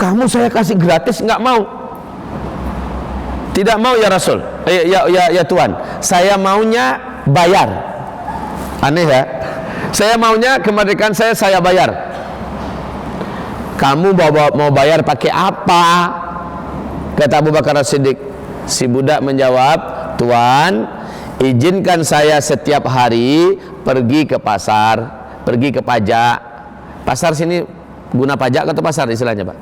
kamu saya kasih gratis, nggak mau. Tidak mau ya Rasul, ya Tuhan, saya maunya bayar. Aneh ya, saya maunya kemerdekaan saya bayar. Kamu mau bayar pakai apa? Kata Abu Bakar As-Siddiq. Si budak menjawab, Tuan, izinkan saya setiap hari pergi ke pasar, pergi ke pajak. Pasar sini guna pajak atau pasar istilahnya Pak?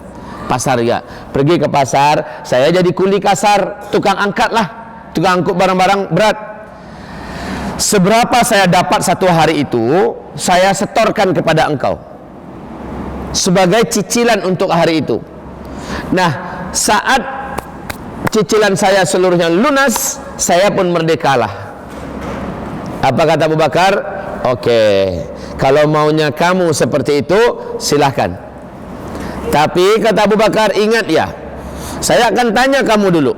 Pasar ya. Pergi ke pasar, saya jadi kuli kasar, tukang angkat lah, tukang angkut barang-barang berat. Seberapa saya dapat satu hari itu, saya setorkan kepada engkau sebagai cicilan untuk hari itu. Nah, saat cicilan saya seluruhnya lunas, saya pun merdekalah. Apa kata Abu Bakar? Oke, kalau maunya kamu seperti itu, silahkan. Tapi kata Abu Bakar, ingat ya, saya akan tanya kamu dulu.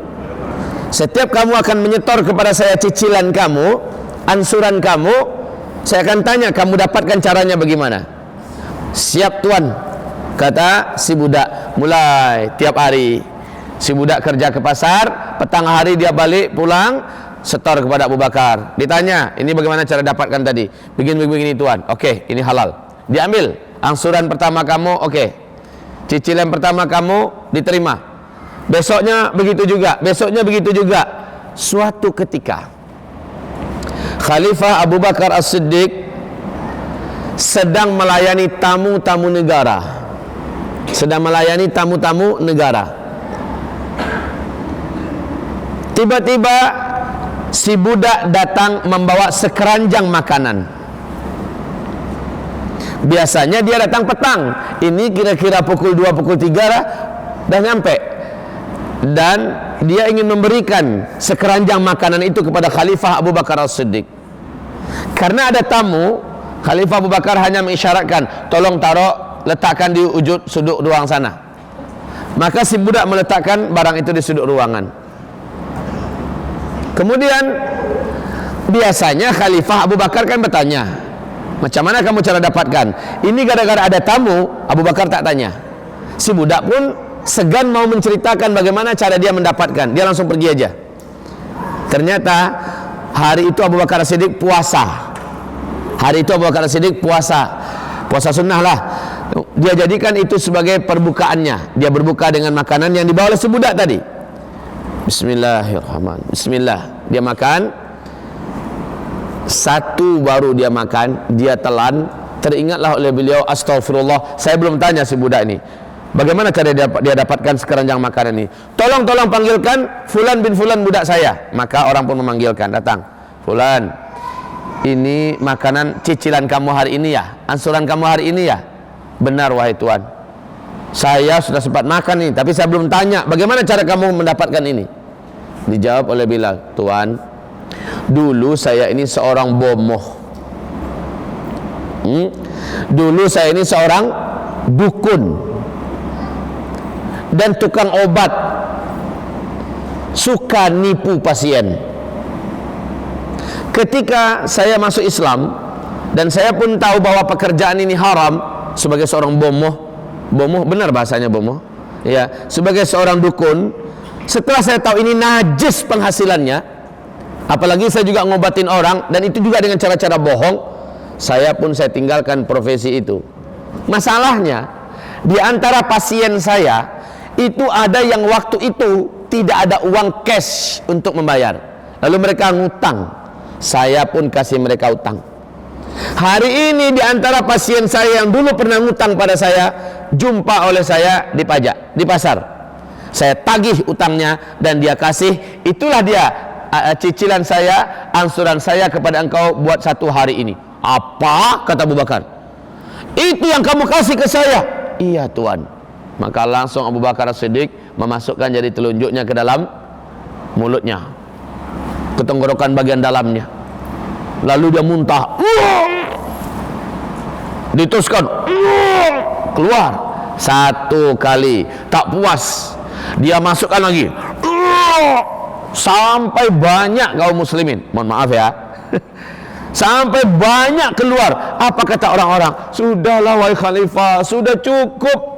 Setiap kamu akan menyetor kepada saya cicilan kamu, ansuran kamu, saya akan tanya kamu dapatkan caranya bagaimana. Siap Tuan, kata si budak. Mulai tiap hari si budak kerja ke pasar, petang hari dia balik pulang, setor kepada Abu Bakar. Ditanya, ini bagaimana cara dapatkan tadi? Begini Tuan. Oke, ini halal. Diambil. Angsuran pertama kamu, oke. Cicilan pertama kamu diterima. Besoknya begitu juga, besoknya begitu juga. Suatu ketika Khalifah Abu Bakar As-Siddiq sedang melayani tamu-tamu negara. Sedang melayani tamu-tamu negara. Tiba-tiba si budak datang membawa sekeranjang makanan. Biasanya dia datang petang. Ini kira-kira pukul 2, pukul 3 lah, dah nyampe. Dan dia ingin memberikan sekeranjang makanan itu kepada Khalifah Abu Bakar As-Siddiq. Karena ada tamu, Khalifah Abu Bakar hanya mengisyaratkan, tolong taruh, letakkan di ujung sudut ruang sana. Maka si budak meletakkan barang itu di sudut ruangan. Kemudian biasanya Khalifah Abu Bakar kan bertanya, macam mana kamu cara dapatkan? Ini gara-gara ada tamu, Abu Bakar tak tanya. Si budak pun segan mau menceritakan bagaimana cara dia mendapatkan. Dia langsung pergi aja. Ternyata hari itu Abu Bakar As-Siddiq puasa. Hari itu Abu Bakar As-Siddiq puasa. Puasa sunnah lah. Dia jadikan itu sebagai perbukaannya. Dia berbuka dengan makanan yang dibawa oleh si budak tadi. Bismillahirrahmanirrahim. Bismillah. Dia makan. Satu baru dia makan, dia telan. Teringatlah oleh beliau, astagfirullah, saya belum tanya si budak ini bagaimana cara dia dapatkan sekeranjang makanan ini. Tolong panggilkan Fulan bin Fulan budak saya. Maka orang pun memanggilkan, datang. Fulan, ini makanan cicilan kamu hari ini ya, ansuran kamu hari ini ya? Benar wahai Tuan, saya sudah sempat makan ini, tapi saya belum tanya bagaimana cara kamu mendapatkan ini. Dijawab oleh Bilal, Tuan, dulu saya ini seorang bomoh. Dulu saya ini seorang dukun dan tukang obat, suka nipu pasien. Ketika saya masuk Islam dan saya pun tahu bahwa pekerjaan ini haram, sebagai seorang bomoh benar bahasanya bomoh ya, sebagai seorang dukun, setelah saya tahu ini najis penghasilannya, apalagi saya juga ngobatin orang dan itu juga dengan cara-cara bohong, saya tinggalkan profesi itu. Masalahnya di antara pasien saya itu ada yang waktu itu tidak ada uang cash untuk membayar, lalu mereka ngutang, saya pun kasih mereka utang. Hari ini di antara pasien saya yang dulu pernah ngutang pada saya, jumpa oleh saya di pajak, di pasar, saya tagih utangnya dan dia kasih. Itulah dia cicilan saya, ansuran saya kepada engkau buat satu hari ini. Apa? Kata Abu Bakar, itu yang kamu kasih ke saya? Iya Tuan. Maka langsung Abu Bakar As-Siddiq memasukkan jari telunjuknya ke dalam mulutnya, ke tenggorokan bagian dalamnya, lalu dia muntah, dituskan, keluar satu kali, tak puas dia masukkan lagi, sampai banyak kaum muslimin, mohon maaf ya, sampai banyak keluar. Apa kata orang-orang? Sudahlah wahai khalifah, sudah cukup.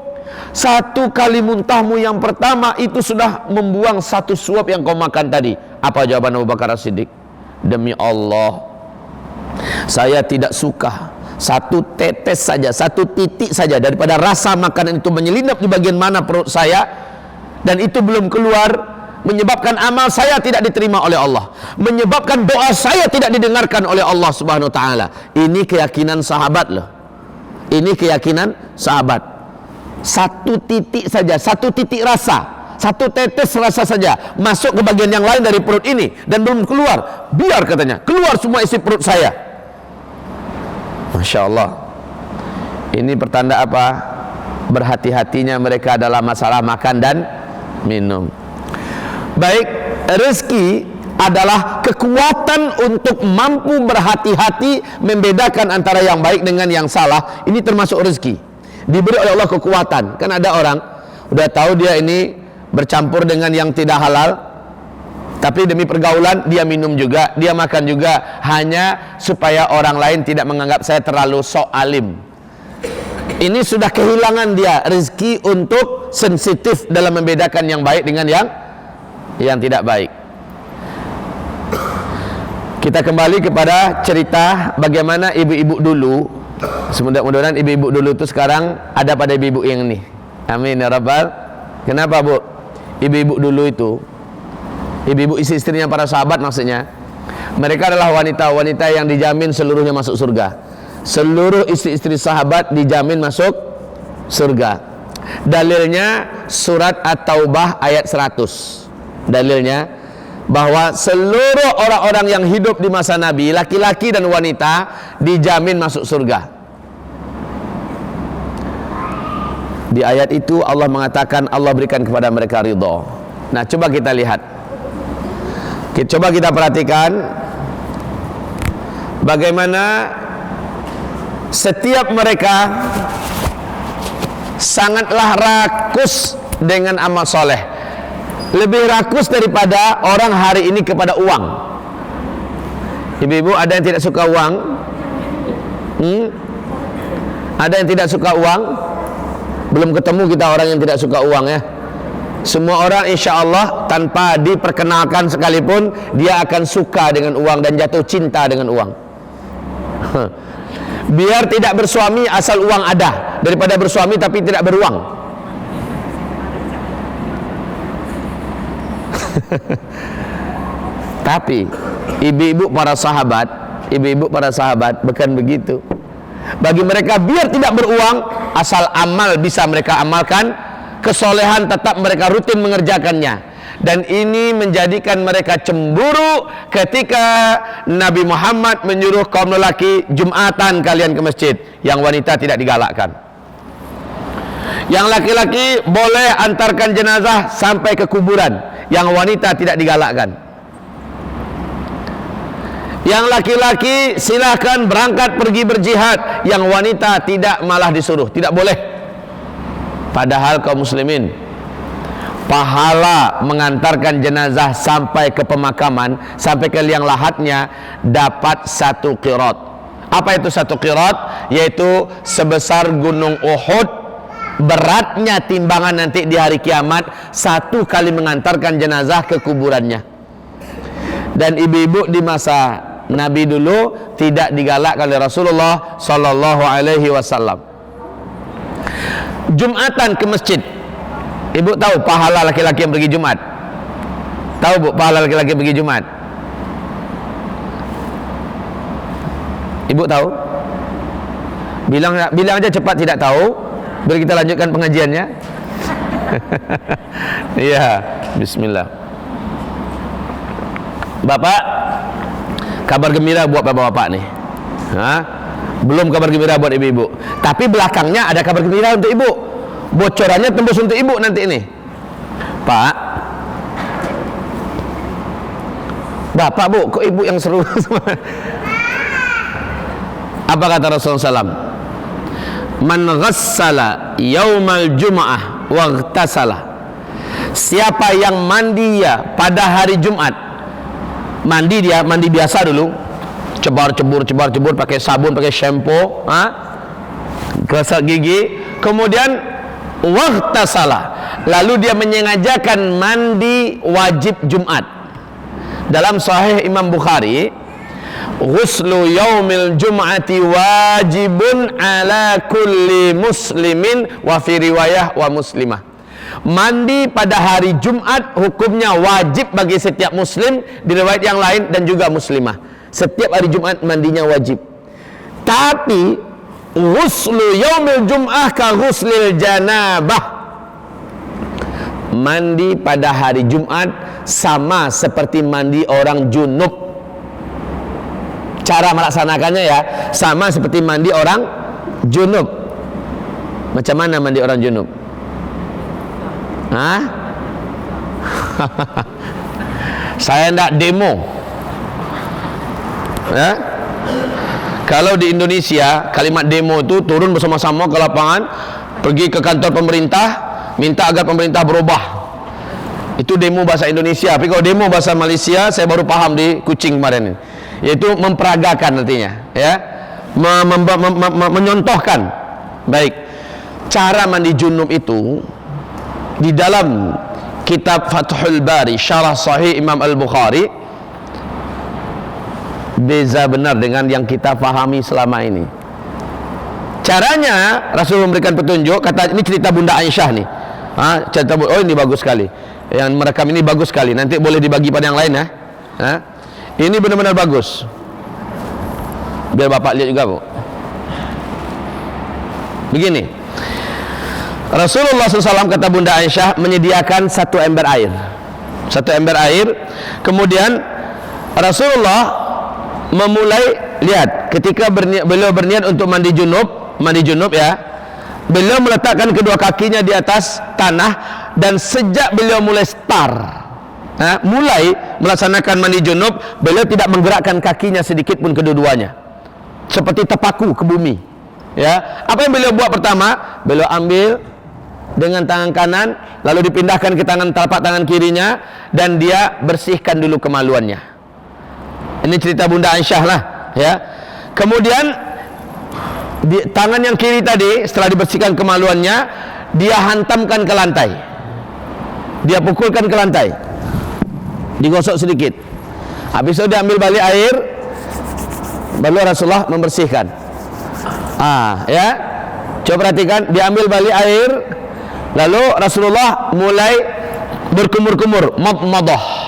satu kali muntahmu yang pertama itu sudah membuang satu suap yang kau makan tadi. Apa jawaban Abu Bakar As-Siddiq? Demi Allah, saya tidak suka satu tetes saja, satu titik saja daripada rasa makanan itu menyelinap di bagian mana perut saya, dan itu belum keluar, menyebabkan amal saya tidak diterima oleh Allah, menyebabkan doa saya tidak didengarkan oleh Allah Subhanahu wa taala. Ini keyakinan sahabat loh. Ini keyakinan sahabat. Satu titik saja, satu titik rasa, satu tetes rasa saja masuk ke bagian yang lain dari perut ini dan belum keluar, biar katanya keluar semua isi perut saya. Masya Allah. Ini pertanda apa? Berhati-hatinya mereka dalam masalah makan dan minum. Baik, rezeki adalah kekuatan untuk mampu berhati-hati membedakan antara yang baik dengan yang salah. Ini termasuk rezeki. Diberi oleh Allah kekuatan. Kan ada orang udah tahu dia ini bercampur dengan yang tidak halal, tapi demi pergaulan dia minum juga, dia makan juga, hanya supaya orang lain tidak menganggap saya terlalu sok alim. Ini sudah kehilangan dia rezeki untuk sensitif dalam membedakan yang baik dengan yang tidak baik. Kita kembali kepada cerita bagaimana ibu-ibu dulu. Mudah-mudahan ibu-ibu dulu itu sekarang ada pada ibu-ibu yang ini. Amin ya rabbal. Kenapa bu? Ibu-ibu dulu itu, ibu-ibu istri-istrinya para sahabat maksudnya, mereka adalah wanita-wanita yang dijamin seluruhnya masuk surga. Seluruh istri-istri sahabat dijamin masuk surga. Dalilnya surat At-Taubah ayat 100. Dalilnya bahwa seluruh orang-orang yang hidup di masa Nabi, laki-laki dan wanita, dijamin masuk surga. Di ayat itu Allah mengatakan Allah berikan kepada mereka ridho. Nah, coba kita lihat, coba kita perhatikan bagaimana setiap mereka sangatlah rakus dengan amal soleh, lebih rakus daripada orang hari ini kepada uang. Ibu-ibu, ada yang tidak suka uang? Ada yang tidak suka uang? Belum ketemu kita orang yang tidak suka uang ya. Semua orang insya Allah tanpa diperkenalkan sekalipun dia akan suka dengan uang dan jatuh cinta dengan uang. Biar tidak bersuami asal uang ada, daripada bersuami tapi tidak beruang. Tapi ibu-ibu para sahabat bukan begitu. Bagi mereka biar tidak beruang, asal amal bisa mereka amalkan, kesolehan tetap mereka rutin mengerjakannya. Dan ini menjadikan mereka cemburu ketika Nabi Muhammad menyuruh kaum lelaki, Jumatan kalian ke masjid, yang wanita tidak digalakkan. Yang laki-laki boleh antarkan jenazah sampai ke kuburan, yang wanita tidak digalakkan. Yang laki-laki silahkan berangkat pergi berjihad, yang wanita tidak, malah disuruh, tidak boleh. Padahal kaum muslimin, pahala mengantarkan jenazah sampai ke pemakaman, sampai ke liang lahatnya, dapat 1 qirat. Apa itu 1 qirat? Yaitu sebesar gunung Uhud, beratnya timbangan nanti di hari kiamat, 1 kali mengantarkan jenazah ke kuburannya. Dan ibu-ibu di masa Nabi dulu tidak digalakkan oleh Rasulullah Sallallahu Alaihi Wasallam. Jumatan ke masjid. Ibu tahu pahala laki-laki yang pergi Jumat? Tahu bu pahala laki-laki yang pergi Jumat? Ibu tahu? Bilang aja cepat tidak tahu. Biar kita lanjutkan pengajiannya. Iya, bismillah. Bapak, kabar gembira buat bapak-bapak nih. Belum kabar gembira buat ibu-ibu, tapi belakangnya ada kabar gembira untuk ibu. Bocorannya tembus untuk ibu nanti ini. Pak, bapak bu, kok ibu yang seru? Apa kata Rasulullah SAW? Man ghassala yaumal jum'ah waghtasala. Siapa yang mandi ya pada hari Jumat, mandi biasa dulu, cebar-cebur pakai sabun, pakai shampoo, gosok gigi, kemudian waghtasala, lalu dia menyengajakan mandi wajib Jumat. Dalam Sahih Imam Bukhari, ghuslu yaumil jum'ati wajibun ala kulli muslimin, wa fi riwayah wa muslimah. Mandi pada hari Jumat hukumnya wajib bagi setiap muslim, di riwayat yang lain dan juga muslimah. Setiap hari Jumat mandinya wajib. Tapi ghuslu yaumil jum'ah ka ghuslil janabah, mandi pada hari Jumat sama seperti mandi orang junub. Cara melaksanakannya ya sama seperti mandi orang junub. Macam mana mandi orang junub? Hah? Saya tidak demo ya? Kalau di Indonesia kalimat demo itu turun bersama-sama ke lapangan, pergi ke kantor pemerintah, minta agar pemerintah berubah. Itu demo bahasa Indonesia. Tapi kalau demo bahasa Malaysia, saya baru paham di Kuching kemarin ini, yaitu memperagakan artinya ya, menyontohkan. Baik, cara mandi junub itu di dalam kitab Fathul Bari Syarah Sahih Imam Al-Bukhari beza benar dengan yang kita pahami selama ini. Caranya Rasul memberikan petunjuk, kata ini cerita Bunda Aisyah nih. Cerita, oh ini bagus sekali. Yang merekam ini bagus sekali. Nanti boleh dibagi pada yang lain ya. Ini benar-benar bagus. Biar Bapak lihat juga, Bu. Begini. Rasulullah SAW, kata Bunda Aisyah, menyediakan satu ember air. Satu ember air. Kemudian Rasulullah memulai, lihat, ketika beliau berniat untuk mandi junub ya, beliau meletakkan kedua kakinya di atas tanah, dan sejak beliau mulai mulai melaksanakan mandi junub, beliau tidak menggerakkan kakinya sedikit pun kedua-duanya, seperti terpaku ke bumi ya. Apa yang beliau buat pertama? Beliau ambil dengan tangan kanan, lalu dipindahkan ke telapak tangan kirinya, dan dia bersihkan dulu kemaluannya. Ini cerita Bunda Aisyah lah ya. Kemudian tangan yang kiri tadi setelah dibersihkan kemaluannya, dia hantamkan ke lantai, dia pukulkan ke lantai, digosok sedikit. Habis itu dia ambil balik air, baru Rasulullah membersihkan. Ya, coba perhatikan, dia ambil balik air, lalu Rasulullah mulai berkumur-kumur, madmadah.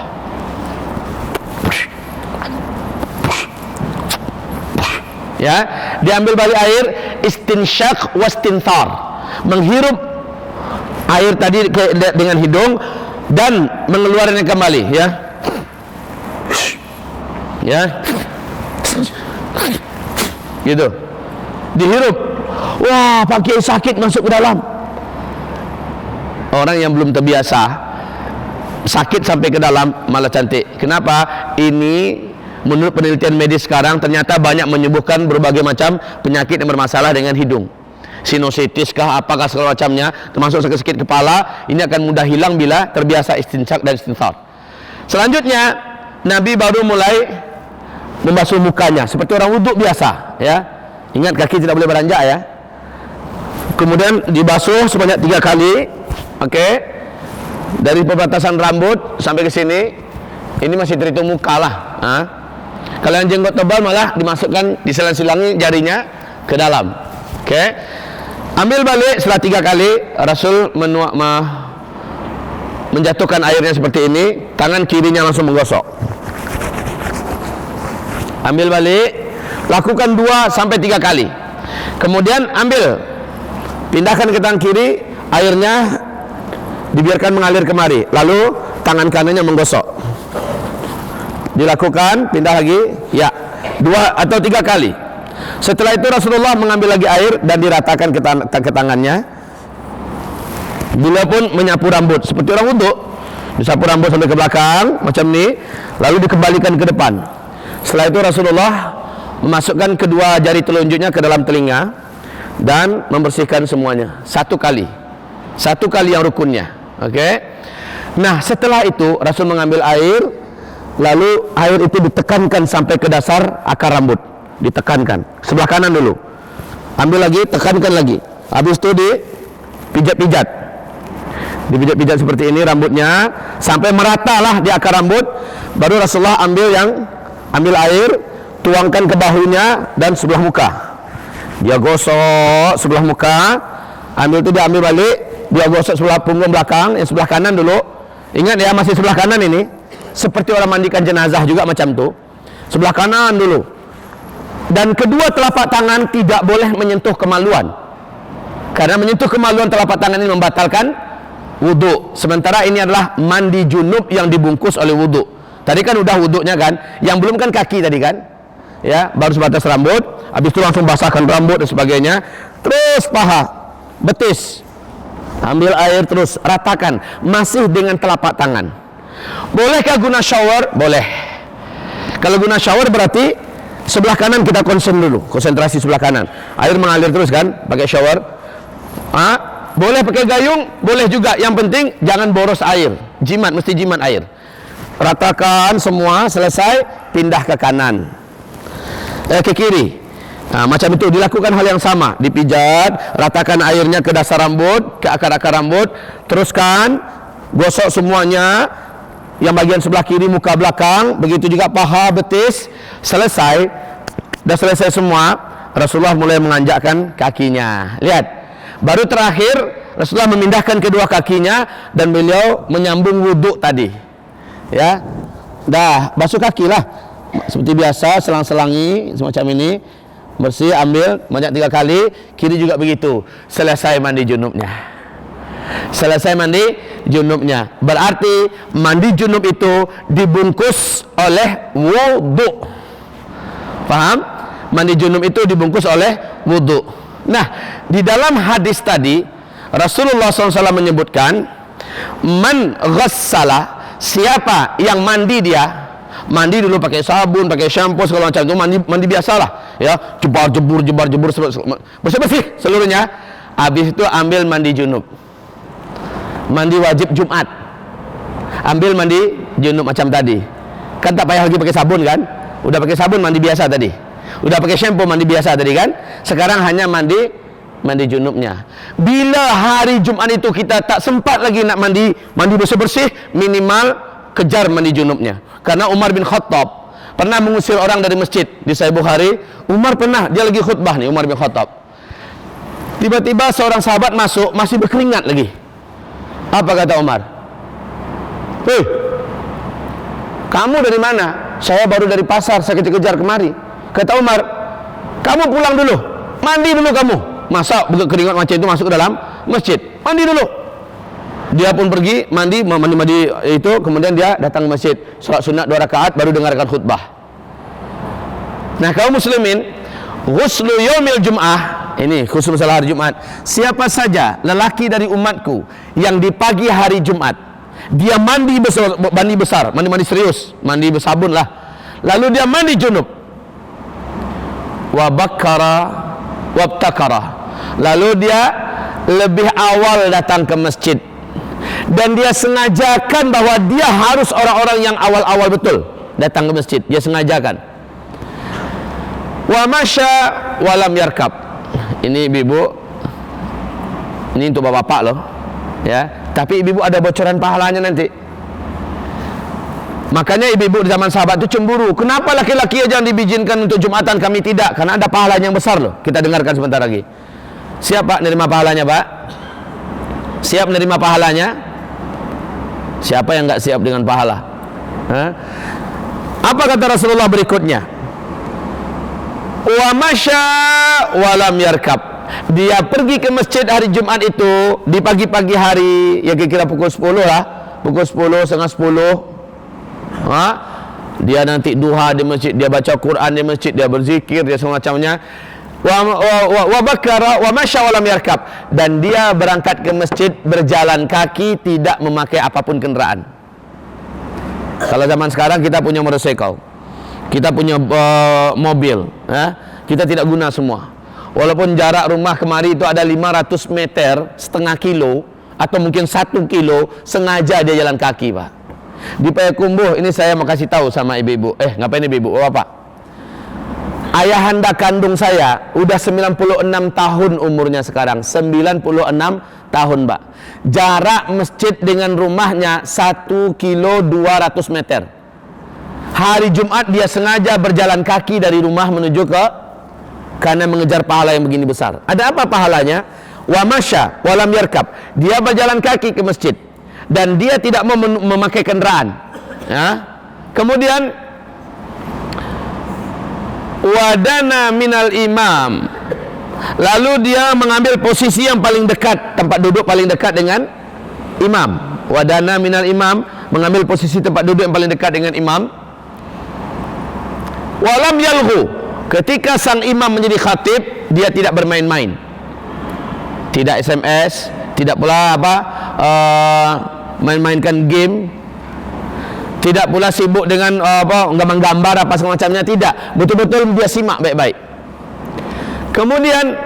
Ya, diambil balik air, istinsyaq wastinthar, menghirup air tadi dengan hidung dan mengeluarkannya kembali ya. Ya. Gitu. Dihirup. Wah, pakai sakit masuk ke dalam. Orang yang belum terbiasa, sakit sampai ke dalam malah cantik. Kenapa? Ini menurut penelitian medis sekarang ternyata banyak menyembuhkan berbagai macam penyakit yang bermasalah dengan hidung. Sinusitis kah, apakah segala macamnya, termasuk sakit-sakit kepala, ini akan mudah hilang bila terbiasa istinsyaq dan istinthar. Selanjutnya, Nabi baru mulai membasuh mukanya seperti orang wuduk biasa ya. Ingat, kaki tidak boleh beranjak ya. Kemudian dibasuh sebanyak 3 kali. Oke. Dari perbatasan rambut sampai ke sini. Ini masih terhitung muka lah. Kalau yang jenggot tebal malah dimasukkan, disilang-silangi jarinya ke dalam. Oke. Ambil balik setelah 3 kali, Rasul menjatuhkan airnya seperti ini, tangan kirinya langsung menggosok. Ambil balik, lakukan 2 sampai 3 kali. Kemudian ambil, pindahkan ke tangan kiri, airnya dibiarkan mengalir kemari, lalu tangan kanannya menggosok. Dilakukan, pindah lagi, ya, 2 atau 3 kali. Setelah itu Rasulullah mengambil lagi air dan diratakan ke tangannya. Beliau pun menyapu rambut seperti orang wuduk, disapu rambut sampai ke belakang macam ni, lalu dikembalikan ke depan. Setelah itu Rasulullah memasukkan kedua jari telunjuknya ke dalam telinga dan membersihkan semuanya 1 kali. 1 kali yang rukunnya. Oke. Nah, setelah itu Rasul mengambil air, lalu air itu ditekankan sampai ke dasar akar rambut, ditekankan sebelah kanan dulu, ambil lagi, tekankan lagi, habis itu dipijat-pijat. Dipijat-pijat seperti ini rambutnya sampai meratalah di akar rambut. Baru Rasulullah ambil air, tuangkan ke bahunya dan sebelah muka. Dia gosok sebelah muka, dia ambil balik, dia gosok sebelah punggung belakang, yang sebelah kanan dulu. Ingat ya, masih sebelah kanan ini. Seperti orang mandikan jenazah juga macam tu. Sebelah kanan dulu. Dan kedua telapak tangan tidak boleh menyentuh kemaluan. Karena menyentuh kemaluan telapak tangan ini membatalkan wudu. Sementara ini adalah mandi junub yang dibungkus oleh wudu. Tadi kan udah wudunya kan, yang belum kan kaki tadi kan, ya baru sebatas rambut. Habis itu langsung basahkan rambut dan sebagainya. Terus paha, betis, ambil air terus ratakan, masih dengan telapak tangan. Bolehkah guna shower? Boleh. Kalau guna shower berarti sebelah kanan kita konsentrasi sebelah kanan. Air mengalir terus kan, pakai shower. Boleh pakai gayung, boleh juga. Yang penting jangan boros air. Jimat, mesti jimat air. Ratakan semua, selesai, pindah ke kanan, ke kiri. Macam itu, dilakukan hal yang sama. Dipijat, ratakan airnya ke dasar rambut, ke akar-akar rambut. Teruskan, gosok semuanya. Yang bagian sebelah kiri, muka belakang. Begitu juga paha, betis. Selesai. Dah selesai semua, Rasulullah mulai menganjakkan kakinya. Lihat, baru terakhir Rasulullah memindahkan kedua kakinya dan beliau menyambung wuduk tadi. Ya, dah basuh kaki lah seperti biasa, selang-selangi semacam ini, bersih, ambil banyak 3 kali. Kiri juga begitu. Selesai mandi junubnya. Selesai mandi junubnya. Berarti mandi junub itu dibungkus oleh wudu. Paham? Mandi junub itu dibungkus oleh wudu. Nah, di dalam hadis tadi Rasulullah SAW menyebutkan, man ghassala, siapa yang mandi, dia mandi dulu pakai sabun, pakai shampoo segala macam itu, mandi biasalah ya, jebur bersih seluruhnya. Habis itu ambil mandi junub, mandi wajib Jumat, ambil mandi junub macam tadi kan, tak payah lagi pakai sabun kan, udah pakai sabun mandi biasa tadi, udah pakai shampoo mandi biasa tadi kan. Sekarang hanya mandi junubnya. Bila hari Jumat itu kita tak sempat lagi nak mandi bersih-bersih, minimal kejar mandi junubnya. Karena Umar bin Khattab pernah mengusir orang dari masjid. Di Sahih Bukhari, Umar pernah, dia lagi khutbah nih, Umar bin Khattab. Tiba-tiba seorang sahabat masuk, masih berkeringat lagi. Apa kata Umar? Hei, kamu dari mana? Saya baru dari pasar, saya kejar-kejar kemari. Kata Umar, kamu pulang dulu, mandi dulu kamu. Masa keringat macam itu masuk ke dalam masjid? Mandi dulu. Dia pun pergi mandi itu, kemudian dia datang ke masjid, salat sunat 2 rakaat, baru dengarkan khutbah. Nah, kaum muslimin, ghuslu yaumil jum'ah, ini khusus masalah hari Jumat. Siapa saja lelaki dari umatku yang di pagi hari Jumat dia mandi besar, mandi serius, mandi bersabun lah, lalu dia mandi junub, wa bakkara wabtakara, lalu dia lebih awal datang ke masjid dan dia sengajakan bahwa dia harus orang-orang yang awal-awal betul datang ke masjid, dia sengajakan. Wa masya walam yarkab, ini ibu-ibu, ini untuk bapak-bapak loh ya, tapi ibu-ibu ada bocoran pahalanya nanti. Makanya ibu-ibu di zaman sahabat itu cemburu, kenapa laki-laki aja yang diizinkan untuk Jumatan, kami tidak? Karena ada pahalanya yang besar loh. Kita dengarkan sebentar lagi. Siapa menerima pahalanya, Pak? Siap menerima pahalanya? Siapa yang enggak siap dengan pahala? Apa kata Rasulullah berikutnya? Wa masya walam yarkab, dia pergi ke masjid hari Jumat itu di pagi-pagi hari, ya kira-kira pukul 10 lah, pukul 10, setengah 10. Dia nanti duha di masjid, dia baca Quran di masjid, dia berzikir, dia semacamnya. Wa bakara wa masya walam yarkab, dan dia berangkat ke masjid berjalan kaki, tidak memakai apapun kendaraan. Kalau zaman sekarang kita punya motorcycle, kita punya mobil, kita tidak guna semua. Walaupun jarak rumah kemari itu ada 500 meter, setengah kilo atau mungkin 1 kilo, sengaja dia jalan kaki, Pak. Di Payakumbuh ini saya mau kasih tahu sama ibu-ibu. Ngapain ibu-ibu? Bapak, ayahanda kandung saya udah 96 tahun umurnya sekarang, 96 tahun, Pak. Jarak masjid dengan rumahnya 1 kilo 200 meter. Hari Jumat dia sengaja berjalan kaki dari rumah menuju ke, karena mengejar pahala yang begini besar. Ada apa pahalanya? Wa masya walam yarkab. Dia berjalan kaki ke masjid dan dia tidak mau memakai kendaraan. Ya. Kemudian wadana minal imam. Lalu dia mengambil posisi yang paling dekat, tempat duduk paling dekat dengan imam. Wadana minal imam, mengambil posisi tempat duduk yang paling dekat dengan imam. Walam yalghu. Ketika sang imam menjadi khatib, dia tidak bermain-main. Tidak SMS, tidak pula main-mainkan game, tidak pula sibuk dengan gambar-gambar apa semacamnya, tidak. Betul-betul dia simak baik-baik. Kemudian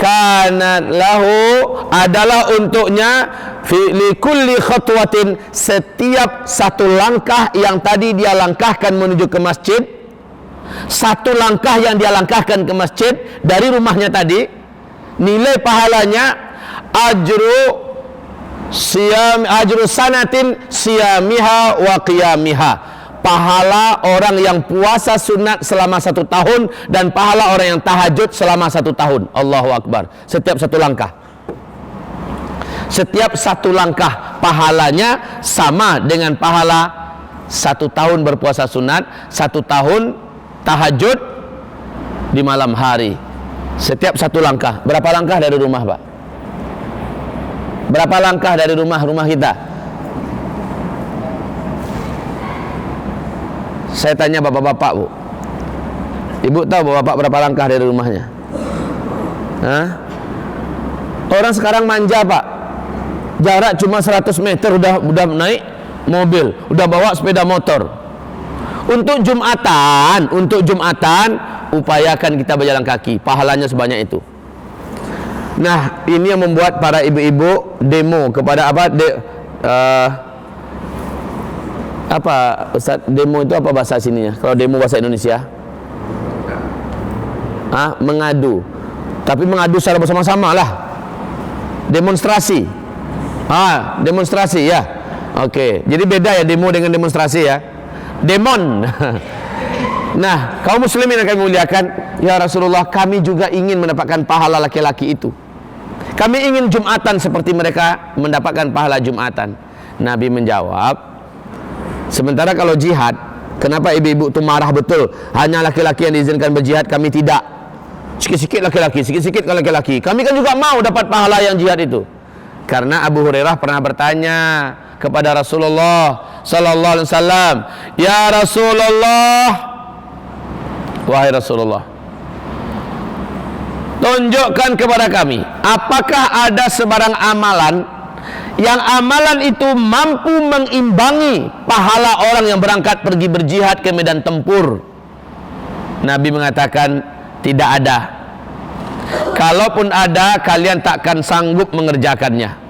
kana lahu, adalah untuknya fi likulli khatwatin, setiap satu langkah yang tadi dia langkahkan menuju ke masjid, satu langkah yang dia langkahkan ke masjid dari rumahnya tadi, nilai pahalanya ajru sanatin siyamiha wa qiyamiha, pahala orang yang puasa sunat selama 1 tahun dan pahala orang yang tahajud selama 1 tahun. Allahu Akbar. Setiap satu langkah, setiap satu langkah pahalanya sama dengan pahala 1 tahun berpuasa sunat, 1 tahun tahajud di malam hari. Setiap satu langkah. Berapa langkah dari rumah, Pak? Berapa langkah dari rumah kita? Saya tanya bapak-bapak, Bu. Ibu tahu bapak berapa langkah dari rumahnya? Hah? Orang sekarang manja, Pak. Jarak cuma 100 meter udah naik mobil, udah bawa sepeda motor. Untuk Jumatan, upayakan kita berjalan kaki, pahalanya sebanyak itu. Nah, ini yang membuat para ibu-ibu demo kepada Ustaz, demo itu apa bahasa sininya? Kalau demo bahasa Indonesia? Mengadu. Tapi mengadu secara bersama-sama lah. Demonstrasi. Demonstrasi ya. Oke, jadi beda ya demo dengan demonstrasi ya. Demon. Nah, kaum muslimin yang kami muliakan, ya Rasulullah, kami juga ingin mendapatkan pahala laki-laki itu. Kami ingin Jumatan seperti mereka mendapatkan pahala Jumatan. Nabi menjawab, sementara kalau jihad, kenapa ibu-ibu itu marah betul? Hanya laki-laki yang diizinkan berjihad, kami tidak. Sikit-sikit laki-laki, sikit-sikit laki-laki. Kami kan juga mau dapat pahala yang jihad itu. Karena Abu Hurairah pernah bertanya kepada Rasulullah sallallahu alaihi wasallam, "Ya Rasulullah, wahai Rasulullah, tunjukkan kepada kami, apakah ada sebarang amalan yang amalan itu mampu mengimbangi pahala orang yang berangkat pergi berjihad ke medan tempur?" Nabi mengatakan, tidak ada. Kalaupun ada, kalian takkan sanggup mengerjakannya.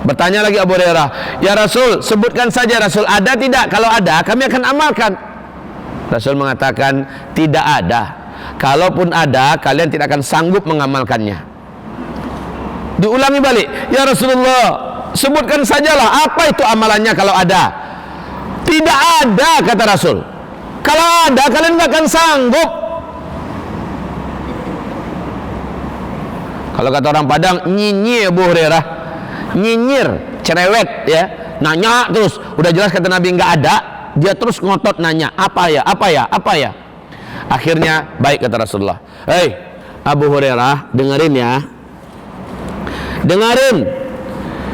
Bertanya lagi Abu Hurairah, "Ya Rasul, sebutkan saja Rasul, ada tidak? Kalau ada, kami akan amalkan." Rasul mengatakan, tidak ada. Kalaupun ada, kalian tidak akan sanggup mengamalkannya. Diulangi balik, "Ya Rasulullah, sebutkan sajalah apa itu amalannya kalau ada." Tidak ada, kata Rasul. Kalau ada, kalian tidak akan sanggup. Kalau kata orang Padang, nyinyir Abu Hurairah, nyinyir, cerewet ya, nanya terus. Udah jelas kata Nabi nggak ada, dia terus ngotot nanya, apa ya. Akhirnya baik kata Rasulullah, "Hei Abu Hurairah, dengerin ya, dengerin.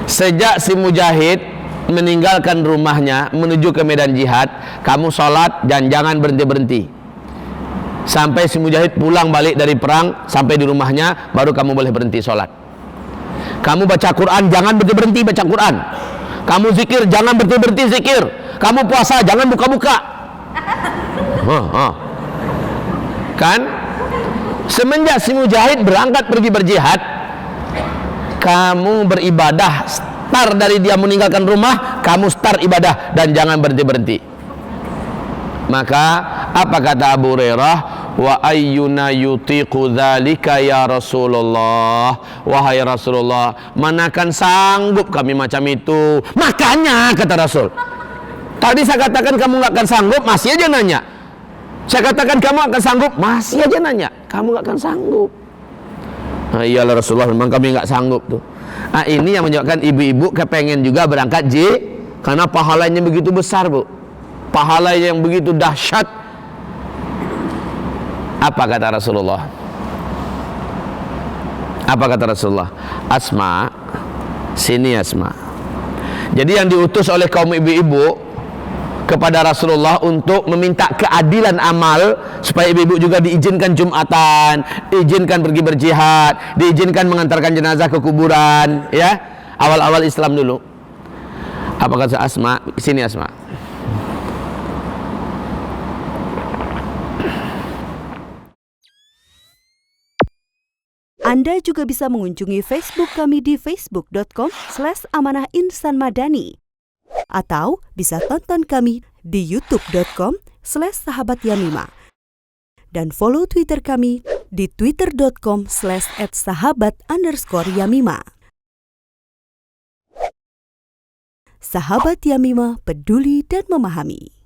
Sejak si Mujahid meninggalkan rumahnya menuju ke medan jihad, kamu sholat dan jangan berhenti-berhenti sampai si Mujahid pulang balik dari perang, sampai di rumahnya baru kamu boleh berhenti sholat. Kamu baca Quran, jangan berhenti-berhenti baca Quran. Kamu zikir, jangan berhenti-berhenti zikir. Kamu puasa, jangan buka-buka." Kan? Semenjak si Mujahid berangkat pergi berjihad, kamu beribadah, start dari dia meninggalkan rumah, kamu start ibadah dan jangan berhenti-berhenti. Maka apa kata Abu Hurairah? wa ayyuna yutiqu dzalika ya Rasulullah. Wahai Rasulullah, manakan sanggup kami macam itu. Makanya kata Rasul, tadi saya katakan kamu nggak akan sanggup, masih aja nanya. Saya katakan kamu akan sanggup, masih aja nanya. Kamu nggak akan sanggup. Nah, iyalah Rasulullah, memang kami nggak sanggup tuh. Nah, ini yang menyebabkan ibu-ibu kepengen juga berangkat karena pahalanya begitu besar, Bu. Pahala yang begitu dahsyat. Apa kata Rasulullah? Apa kata Rasulullah? Asma, sini Asma. Jadi yang diutus oleh kaum ibu-ibu kepada Rasulullah untuk meminta keadilan amal, supaya ibu-ibu juga diizinkan Jumatan, diizinkan pergi berjihad, diizinkan mengantarkan jenazah ke kuburan, ya. Awal-awal Islam dulu. Apa kata Asma? Sini Asma. Anda juga bisa mengunjungi Facebook kami di facebook.com/amanahinsanmadani, atau bisa tonton kami di youtube.com/sahabatyamima, dan follow Twitter kami di twitter.com/@sahabat_yamima. Sahabat Yamima, peduli dan memahami.